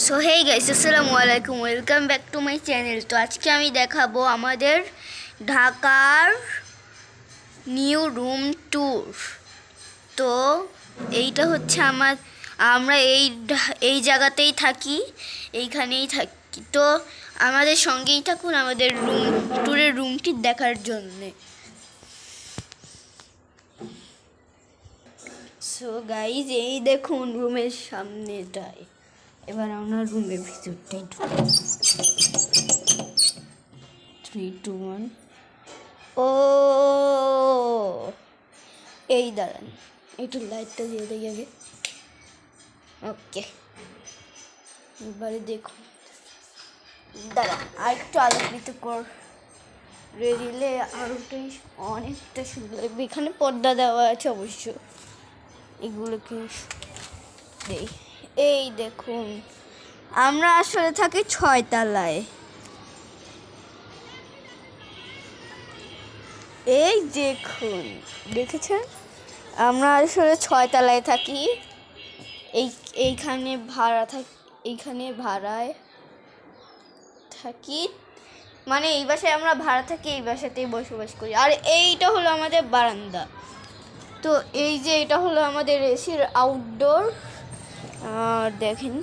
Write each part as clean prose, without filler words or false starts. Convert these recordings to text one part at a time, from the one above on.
So hey guys, আসসালামু আলাইকুম, welcome back to my channel. তো আজকে আমি দেখাবো আমাদের ঢাকার নিউ রুম ট্যুর। তো এইটা হচ্ছে আমরা এই জায়গাতেই থাকি, এইখানেই থাকি। তো আমাদের সঙ্গেই থাকুন আমাদের রুমটি দেখার জন্যে। সো গাইজ, এই দেখুন রুমের সামনেটায়। এবার আমরা রুমের ভিতরটাই ঢুকি। 3, 2, 1। ও এই দাঁড়ান, একটু লাইটটা দিয়ে দিই আগে। ওকে, এবারে দেখুন, দাঁড়ান আর একটু আলোকিত করে দিলে আরোটাই অনেকটা সুন্দর লাগবে। এখানে পর্দা দেওয়া আছে অবশ্য, এগুলোকে দেই। এই দেখুন, আমরা আসলে থাকি 6 তলায়। এই দেখুন, দেখেছেন, আমরা আসলে 6 তলায় থাকি। এইখানে ভাড়ায় থাকি, মানে এই বাসায় আমরা ভাড়া থাকি, এই বাসাতেই বসবাস করি। আর এইটা হলো আমাদের বারান্দা। তো এই যে এটা হলো আমাদের এসির আউটডোর। আর দেখেন,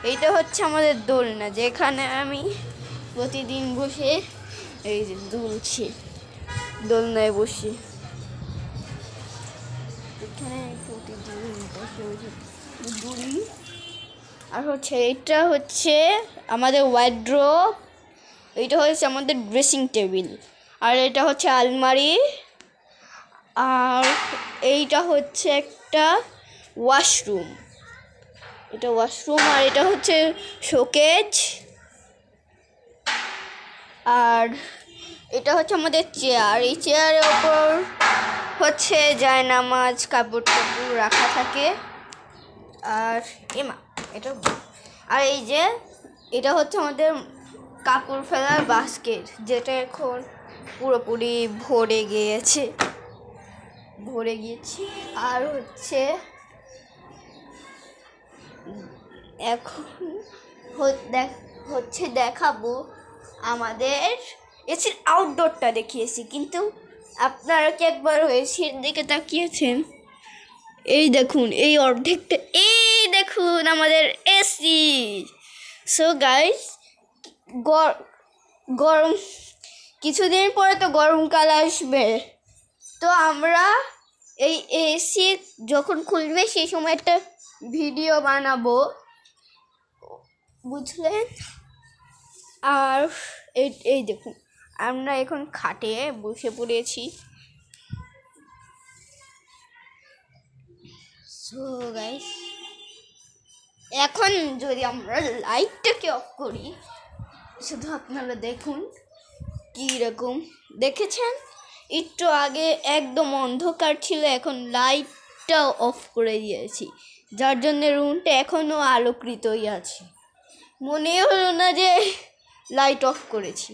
এইটা হচ্ছে আমাদের দোলনা, যেখানে আমি প্রতিদিন বসে এই যে দুলছি, দোলনায় বসি। এখানে প্রতিদিন বসে দুলি। আর হচ্ছে এটা হচ্ছে আমাদের ওয়ার্ড্রোব, এইটা হচ্ছে আমাদের ড্রেসিং টেবিল, আর এটা হচ্ছে আলমারি, আর এইটা হচ্ছে একটা ওয়াশরুম। এটা ওয়াশরুম, আর এটা হচ্ছে শোকেজ, আর এটা হচ্ছে আমাদের চেয়ার। এই চেয়ারের ওপর হচ্ছে জায়নামাজ, কাপড় রাখা থাকে। আর আর এই যে এটা হচ্ছে আমাদের কাপড় ফেলার বাস্কেট, যেটা এখন পুরোপুরি ভরে গিয়েছে। আর এখন দেখাবো আমাদের এসির আউটডোরটা দেখিয়েছি, কিন্তু আপনারা কি একবার এসির দিকে তাকিয়েছেন? এই দেখুন, এই অর্ধেকটা, এই দেখুন আমাদের এসি। সো গাইস, গরম কিছুদিন পরে তো গরমকাল আসবে। তো আমরা এই এসি যখন খুলবে সেই সময় একটা ভিডিও বানাবো, বুঝলেন? আর এই দেখুন, আমরা এখন খাটে বসে পড়েছি। সো গাইস, এখন যদি আমরা লাইটটাকে অফ করি, শুধু আপনারা দেখুন কীরকম। দেখেছেন, একটু আগে একদম অন্ধকার ছিল, এখন লাইটটা অফ করে দিয়েছি, যার জন্য রুমটা এখনও আলোকৃতই আছে। মনে হলো না যে লাইট অফ করেছি।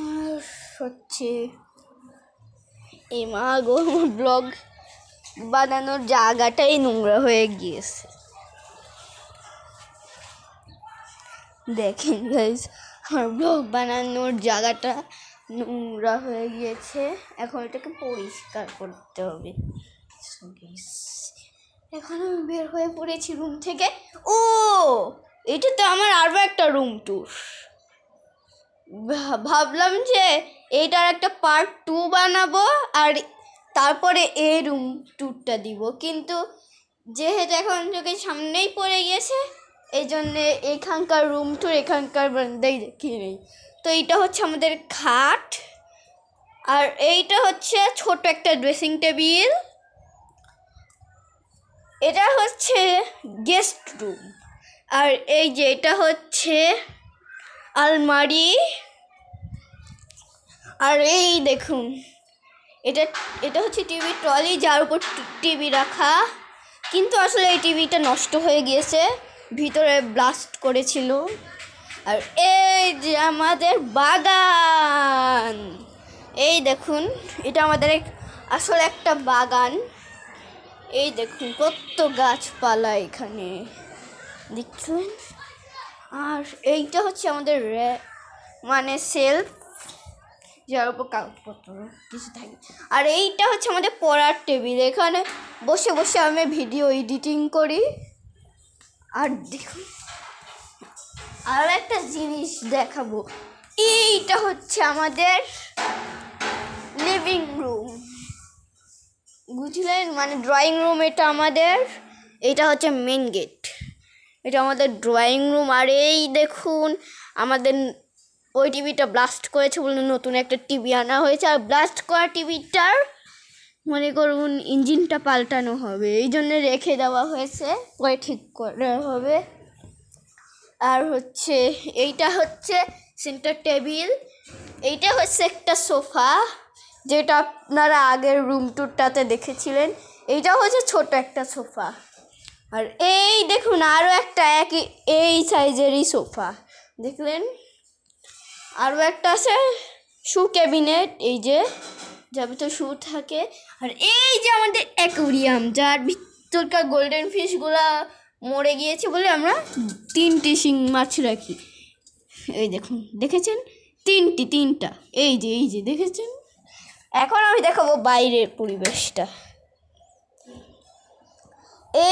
আর হচ্ছে এই ব্লগ বানানোর জায়গাটাই নোংরা হয়ে গিয়েছে। দেখেন গাইস, আমার ব্লগ বানানোর জায়গাটা নোংরা হয়ে গিয়েছে, এখন এটাকে পরিষ্কার করতে হবে। এখন আমি বের হয়ে পড়েছি রুম থেকে। ও, এটা তো আমার আরও একটা রুম ট্যুর। ভাবলাম যে এইটার একটা পার্ট 2 বানাবো, আর তারপরে এই রুম ট্যুরটা দিব, কিন্তু যেহেতু এখন চোখের সামনেই পড়ে গিয়েছে, এই জন্যে এখানকার রুম ট্যুর এখানকার বারান্দায় দেখি নেই। তো এইটা হচ্ছে আমাদের খাট, আর এইটা হচ্ছে ছোট একটা ড্রেসিং টেবিল। এটা হচ্ছে গেস্ট রুম, আর এই যে এটা হচ্ছে আলমারি। আর এই দেখুন, এটা হচ্ছে টিভি ট্রলি, যার উপর টিভি রাখা, কিন্তু আসলে এই টিভিটা নষ্ট হয়ে গিয়েছে, ভিতরে ব্লাস্ট করেছিল। আর এই যে আমাদের বাগান, এই দেখুন, এটা আমাদের আসলে একটা বাগান। এই দেখুন কত গাছপালা এখানে দেখছেন। আর এইটা হচ্ছে আমাদের মানে সেলফ, যার উপর কাগজপত্র কিছু থাকে। আর এইটা হচ্ছে আমাদের পড়ার টেবিল, এখানে বসে বসে আমি ভিডিও এডিটিং করি। আর দেখুন আর একটা জিনিস দেখাবো, এইটা হচ্ছে আমাদের লিভিং রুম, বুঝলেন, মানে ড্রয়িং রুম। এটা আমাদের, এটা হচ্ছে মেন গেট, এটা আমাদের ড্রয়িং রুম। আর এই দেখুন আমাদের ওই টিভিটা ব্লাস্ট করেছে বলে নতুন একটা টিভি আনা হয়েছে। আর ব্লাস্ট করা টিভিটার মনে করুন ইঞ্জিনটা পাল্টানো হবে, এই জন্য রেখে দেওয়া হয়েছে, পরে ঠিক করা হবে। আর হচ্ছে এইটা হচ্ছে সেন্টার টেবিল, এইটা হচ্ছে একটা সোফা যেটা আপনারা আগের রুম টুরটাতে দেখেছিলেন। এইটা হচ্ছে ছোট একটা সোফা। আর এই দেখুন আরও একটা একই এই সাইজেরই সোফা দেখলেন। আরও একটা আছে শু ক্যাবিনেট, এই যে যার ভিতর শু থাকে। আর এই যে আমাদের অ্যাকোরিয়াম, যার ভিতরকার গোল্ডেন ফিশগুলা মরে গিয়েছে বলে আমরা 3টি শিং মাছ রাখি। এই দেখুন দেখেছেন, তিনটা, এই যে দেখেছেন। এখন আমি দেখাবো বাইরের পরিবেশটা।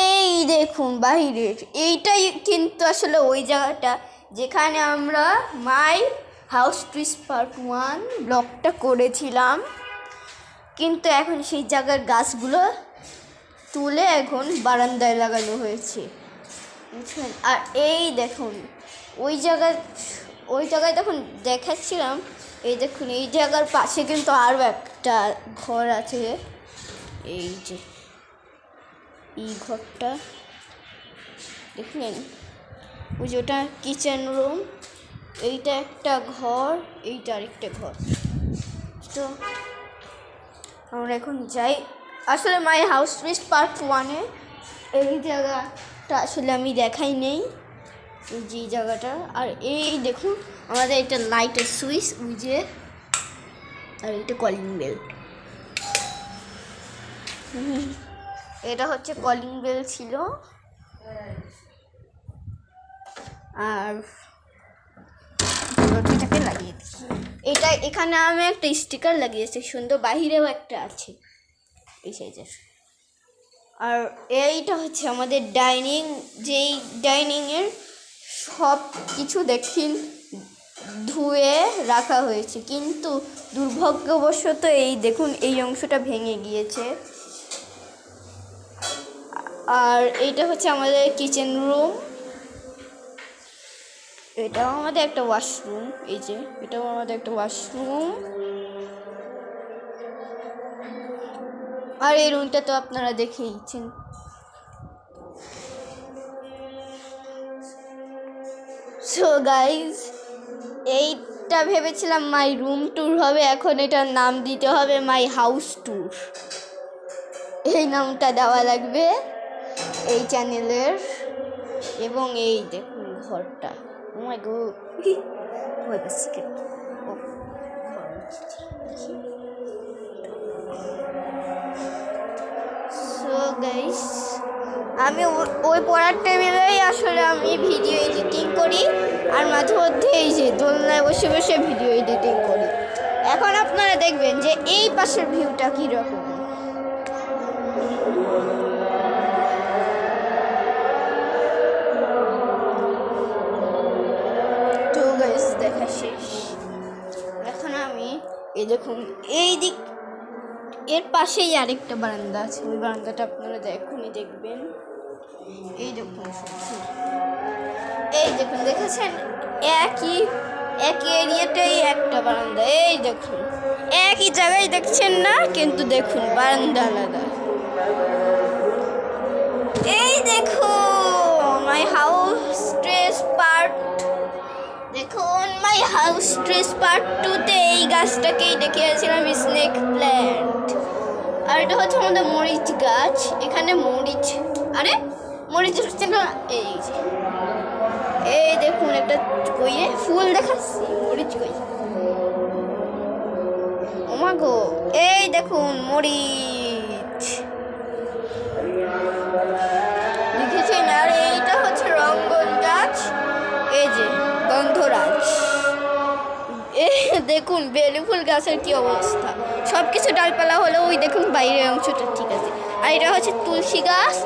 এই দেখুন বাইরের, এইটাই কিন্তু আসলে ওই জায়গাটা যেখানে আমরা মাই হাউস টুইস্ট পার্ট 1 ব্লগটা করেছিলাম। কিন্তু এখন সেই জায়গার গাছগুলো তুলে এখন বারান্দায় লাগানো হয়েছে, বুঝছেন। আর এই দেখুন ওই জায়গায় তখন দেখাচ্ছিলাম, এই দেখুন এই জায়গার পাশে কিন্তু আরও একটা ঘর আছে, এই যে এই ঘরটা দেখলেন, ওই যে ওটা কিচেন রুম, এইটা একটা ঘর, এইটা আরেকটা ঘর। তো আমরা এখন যাই, আসলে মাই হাউস টুইস্ট পার্ট 1-এ এই জায়গাটা আসলে আমি দেখাই নেই, এই যে জায়গাটা। আর এই দেখুন আমাদের এটা লাইটের সুইচ, ওই যে, আর এটা কলিং বেল, এটা হচ্ছে কলিং বেল ছিল। আর রটিটাকে লাগিয়ে দিচ্ছি, এটা এখানে আমি একটা স্টিকার লাগিয়েছি সুন্দর, বাহিরেও একটা আছে এই সাইজের। আর এইটা হচ্ছে আমাদের ডাইনিং, যেই ডাইনিংয়ের সব কিছু দেখিন ধুয়ে রাখা হয়েছে, কিন্তু দুর্ভাগ্যবশত এই দেখুন এই অংশটা ভেঙে গিয়েছে। আর এইটা হচ্ছে আমাদের কিচেন রুম, এটাও আমাদের একটা ওয়াশরুম, এই যে এটাও আমাদের একটা ওয়াশরুম। আর এই রুমটা তো আপনারা দেখেইছেন। সো গাইজ, এইটা ভেবেছিলাম মাই রুম ট্যুর হবে, এখন এটার নাম দিতে হবে মাই হাউস ট্যুর, এই নামটা দেওয়া লাগবে এই চ্যানেলের। এবং এই দেখুন ঘরটা, ও মাই গড, ভয় পাচ্ছি কেন। সো গাইস, আমি ওই পড়ার টেবিলেই আসলে আমি ভিডিও এডিটিং করি, আর মাঝে মধ্যে এই যে দোলনায় বসে বসে ভিডিও এডিটিং করি। এখন আপনারা দেখবেন যে এই পাশের ভিউটা কীরকম। তো গাইস দেখা শেষ, এখন আমি এই দেখুন এই দিক এর পাশেই আরেকটা বারান্দা আছে, ওই বারান্দাটা আপনারা এখনই দেখবেন। এই দেখুন এই দেখুন দেখেছেন, একই এরিয়াটাই একটা বারান্দা, এই দেখুন একই জায়গায় দেখছেন না, কিন্তু দেখুন বারান্দা আলাদা। এই দেখুন মাই হাউস টুইস্ট পার্ট, দেখুন মাই হাউস টুইস্ট পার্ট 2-তে এই গাছটাকেই দেখিয়েছিলাম, স্নেক প্ল্যান্ট। আর এটা হচ্ছে আমাদের মরিচ গাছ, এখানে মরিচ, আরে মরিচ হচ্ছে না, এই দেখুন একটা কইয়ে ফুল দেখাচ্ছি, মরিচ কই, ওমা গো, এই দেখুন মরিচ। দেখুন বেলি ফুল গাছের কি অবস্থা, সব কিছু ডালপালা হলো। ওই দেখুন বাইরের অংশটা ঠিক আছে, আর এটা হচ্ছে তুলসী গাছ,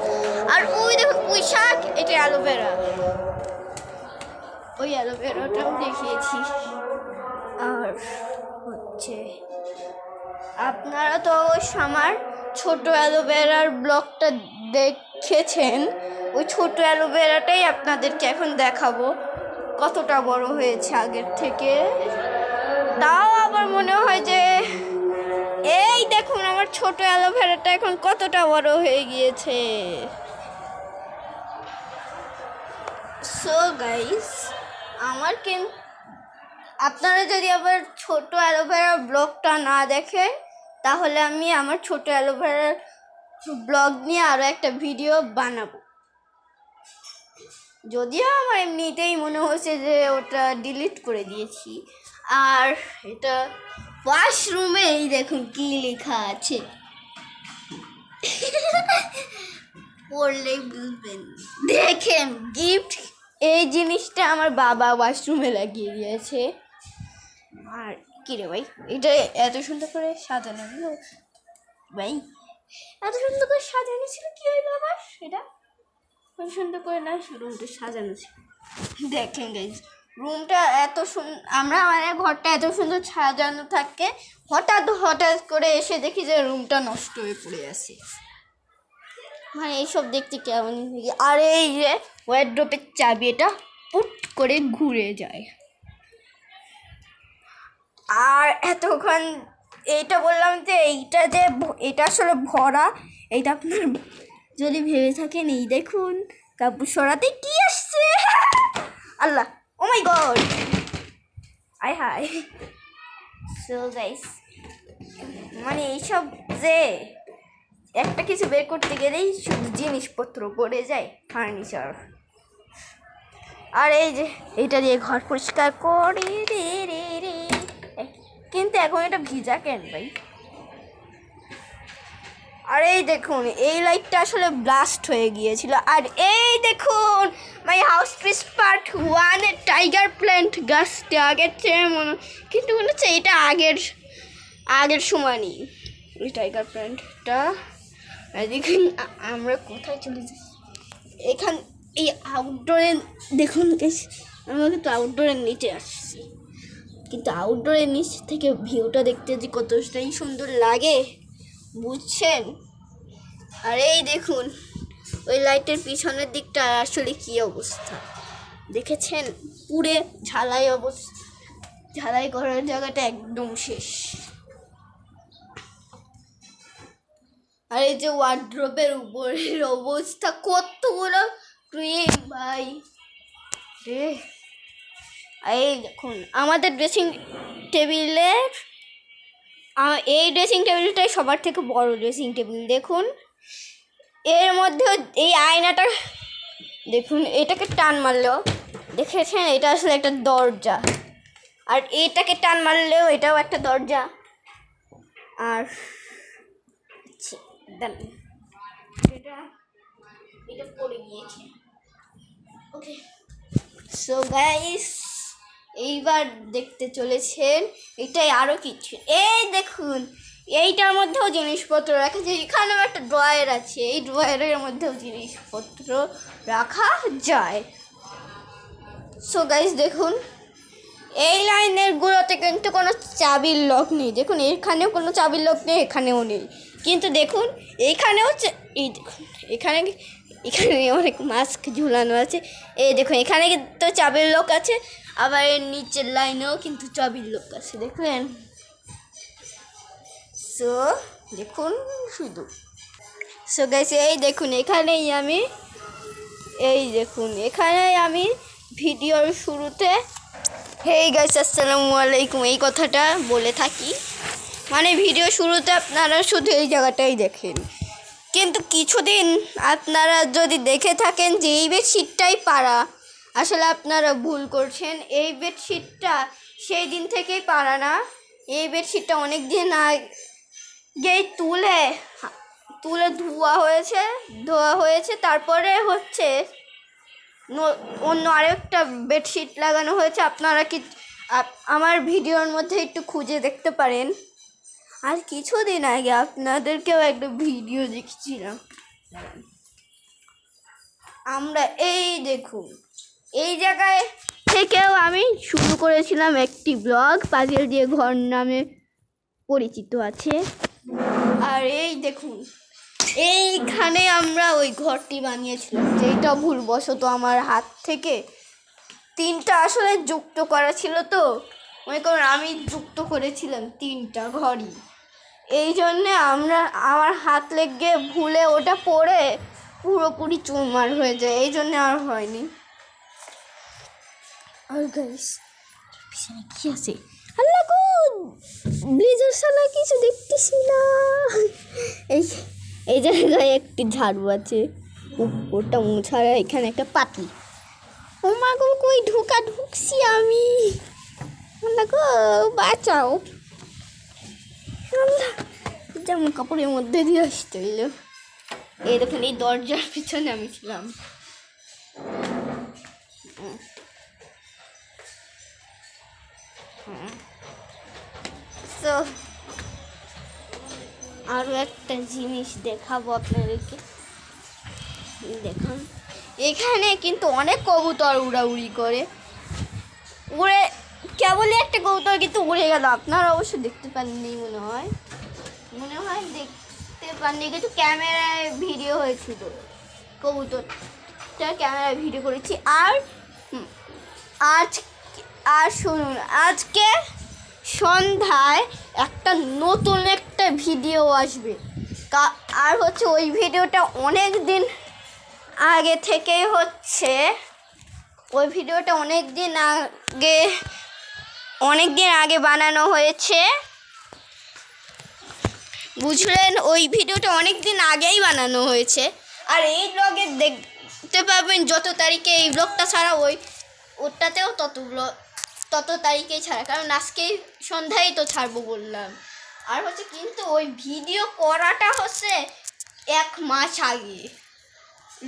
আর ওই দেখুন পুঁই শাক, এটা অ্যালোভেরা, ওই অ্যালোভেরাটাও দেখিয়েছি। আর হচ্ছে আপনারা তো অবশ্যই আমার ছোট অ্যালোভেরার ব্লগটা দেখেছেন, ওই ছোট অ্যালোভেরাটাই আপনাদেরকে এখন দেখাবো কতটা বড় হয়েছে আগের থেকে। তাও আবার মনে হয় যে এই দেখুন আমার ছোট অ্যালোভেরাটা এখন কতটা বড় হয়ে গিয়েছে। সো গাইস, আপনারা যদি আবার ছোট অ্যালোভেরার ব্লগটা না দেখেন, তাহলে আমি আমার ছোট অ্যালোভেরার ব্লগ নিয়ে আরও একটা ভিডিও বানাবো। যদিও আমার এমনিতেই মনে হচ্ছে যে ওটা ডিলিট করে দিয়েছি। আর এটা ওয়াশরুমে এই দেখুন কি লেখা আছে, পড়লেই বুঝবেন। দেখেন গিফট, এই জিনিসটা আমার বাবা ওয়াশরুমে লাগিয়ে দিয়েছে। আর কি রে ভাই, এটা এত সুন্দর করে সাজানো ছিল ভাই, এত সুন্দর করে সাজানো ছিল, কি হইলো আবার এটা সুন্দর করে না রুমটা সাজানো ছিল। দেখেন গাইজ, রুমটা এত সুন্দর, আমরা মানে ঘরটা এত সুন্দর সাজানো থাকে, হঠাৎ করে এসে দেখি যে রুমটা নষ্ট হয়ে পড়ে আছে। মানে এইসব দেখতে কেমন। আর এই যে ওয়ার্ড্রোবের চাবি, এটা পুট করে ঘুরে যায়। আর এতক্ষণ এইটা বললাম যে এটা আসলে ভরা, এইটা আপনার যদি ভেবে থাকেন। এই দেখুন কাপড় সরাতে কি আসছে, আল্লাহ, ও মাই গড, আয় হায়। সো গাইস, মানে এইসব যে একটা কিছু বের করতে গেলেই শুধু জিনিসপত্র পড়ে যায়, ফার্নিচার। আর এই যে এইটা দিয়ে ঘর পরিষ্কার করি রে রে রে, কিন্তু এখন এটা ভিজা কেন ভাই? আর এই দেখুন এই লাইটটা আসলে ব্লাস্ট হয়ে গিয়েছিল। আর এই দেখুন মাই হাউস পিস পার্ট 1 এর টাইগার প্ল্যান্ট গাছটা আগের চেয়ে কিন্তু মনে হচ্ছে এটা আগের সময় নেই ওই টাইগার প্ল্যান্টটা। দেখুন আমরা কোথায় চলে যাই, এখান এই আউটডোরে দেখুন, আমরা কিন্তু আউটডোরের নিচে আসছি, কিন্তু আউটডোরের নিচ থেকে ভিউটা দেখতে যে কতটাই সুন্দর লাগে বুঝছেন। আর এই দেখুন ওই লাইটের পিছনের দিকটা আসলে কি অবস্থা দেখেছেন, পুরে ঝালাই করার জায়গাটা একদম শেষ। আর এই যে ওয়ার্ড্রোবের উপরের অবস্থা, কতগুলো ক্রিম ভাই রে। এই দেখুন আমাদের ড্রেসিং টেবিলের, এই ড্রেসিং টেবিলটাই সবার থেকে বড় ড্রেসিং টেবিল। দেখুন এর মধ্যেও এই আয়নাটা দেখুন, এটাকে টান মারলেও দেখেছেন এটা আসলে একটা দরজা, আর এটাকে টান মারলেও এটাও একটা দরজা। আর এটা পড়ে গিয়েছে। ওকে, সো গাইস, এইবার দেখতে চলেছেন এটাই আরও কিছু। এই দেখুন এইটার মধ্যেও জিনিসপত্র রাখা যায়, এখানেও একটা ড্রয়ার আছে, এই ড্রয়ারের মধ্যেও জিনিসপত্র রাখা যায়। সো গাইস দেখুন এই লাইনের গুলোতে কিন্তু কোনো চাবির লক নেই, দেখুন এখানেও কোনো চাবির লক নেই, এখানেও নেই, কিন্তু দেখুন এইখানেও এই দেখুন এখানে অনেক মাস্ক ঝুলানো আছে। এই দেখুন এখানে কিন্তু চাবির লক আছে, আবার এর নিচের লাইনেও কিন্তু চাবির লক আছে, দেখলেন। সো দেখুন শুধু, সো গাইস এই দেখুন এখানেই আমি ভিডিওর শুরুতে হেই গাইস আসসালামু আলাইকুম এই কথাটা বলে থাকি, মানে ভিডিও শুরুতে আপনারা শুধু এই জায়গাটাই দেখেন। কিন্তু কিছুদিন আপনারা যদি দেখে থাকেন যে এই বেডশিটটাই পাড়া, আসলে আপনারা ভুল করছেন। এই বেডশিটটা সেই দিন থেকেই পাড়া না, এই বেডশিটটা অনেক দিন আগেই তুলে ধোয়া হয়েছে, তারপরে হচ্ছে অন্য আরেকটা বেডশিট লাগানো হয়েছে। আপনারা কি আমার ভিডিওর মধ্যে একটু খুঁজে দেখতে পারেন। আর কিছুদিন আগে আপনাদেরকেও একটা ভিডিও দেখছিলাম। আমরা এই দেখুন, এই জায়গায় থেকেও আমি শুরু করেছিলাম একটি ব্লগ, পাজেল দিয়ে ঘর নামে পরিচিত আছে। আর এই দেখুন, এইখানে আমরা ওই ঘরটি বানিয়েছিলাম, যেটা ভুলবশত আমার হাত থেকে 3টা আসলে যুক্ত করা ছিল, তো মনে করুন আমি যুক্ত করেছিলাম 3টা ঘরই। এই জন্যে আমার হাত লেগে ভুলে ওটা পড়ে পুরোপুরি চুরমার হয়ে যায়, এই জন্য আর হয়নি। আর গাইস পিছনে কি আছে? আল্লাহ গো, ব্লেজার শালা কিছু দেখতেছি না। এই জায়গায় একটি ঝাড়ু আছে, ওটা মুছাড়া, এখানে একটা পাতি। ও মা গো, কই ঢুকছি আমি? আল্লাহ গো বাঁচাও। আল্লাহ, যেমন কাপড়ের মধ্যে দিয়ে আসতে এলো। এই দেখুন, এই দরজার পিছনে আমি ছিলাম। তো আরও একটা জিনিস দেখাবো আপনাদেরকে। দেখুন, এখানে কিন্তু অনেক কবুতর উড়াউড়ি করে। কেবলই একটা কবুতর কিন্তু উড়ে গেল, আপনারা অবশ্য দেখতে পাননি মনে হয় দেখতে পাননি, কিন্তু ক্যামেরায় ভিডিও হয়েছিল। কবুতরটা ক্যামেরায় ভিডিও করেছি। আর শুনুন, আজকে সন্ধ্যায় নতুন একটা ভিডিও আসবে। আর হচ্ছে ওই ভিডিওটা অনেক দিন আগে বানানো হয়েছে, বুঝলেন? ওই ভিডিওটা অনেক দিন আগেই বানানো হয়েছে। আর এই ব্লগে দেখতে পাবেন যত তারিখে এই ব্লগটা ছাড়া, ওটাতেও তত তারিখেই ছাড়া, কারণ আজকে সন্ধ্যায় তো ছাড়বো বললাম। আর হচ্ছে কিন্তু ওই ভিডিও করাটা হচ্ছে 1 মাস আগে,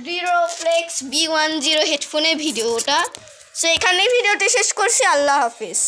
Riroflex B10 হেডফোনের ভিডিওটা। সো এখানেই ভিডিওটি শেষ করছি। আল্লাহ হাফেজ।